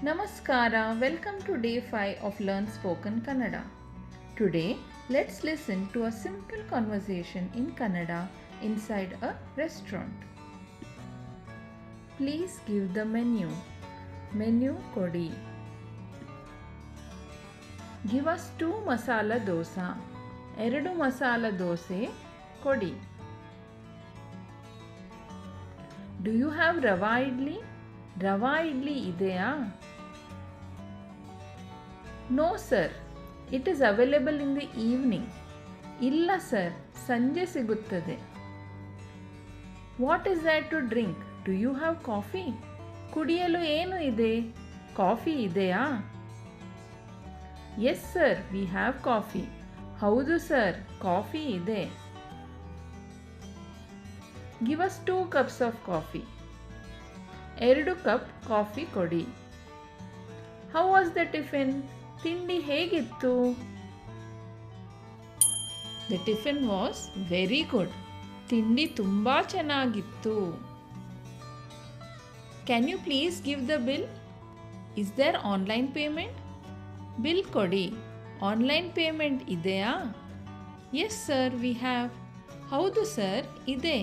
Namaskara, welcome to day 5 of Learn Spoken Kannada. Today, let's listen to a simple conversation in Kannada inside a restaurant. Please give the menu. Menu kodi. Give us 2 masala dosa. 2 masala dose kodi. Do you have rava idli? Rava idli ideya? No sir, it is available in the evening. Illa sir, ಸಂಜೆ ಸಿಗುತ್ತದೆ. What is there to drink? Do you have coffee? ಕುಡಿಯಲು ಏನು ಇದೆ? Coffee ಇದೆಯಾ? Yes sir, we have coffee. ಹೌದು sir, coffee ಇದೆ. Give us 2 cups of coffee. 2 cup coffee ಕೊಡಿ. How was the tiffin? ತಿಂಡಿ ಹೇಗಿತ್ತು? The tiffin was very good. ತಿಂಡಿ ತುಂಬಾ ಚೆನ್ನಾಗಿತ್ತು. Can you please give the bill? Is there online payment? Bill ಕೊಡಿ. Online payment ಇದೆಯಾ? Yes sir, we have. ಹೌದು sir, ಇದೆ.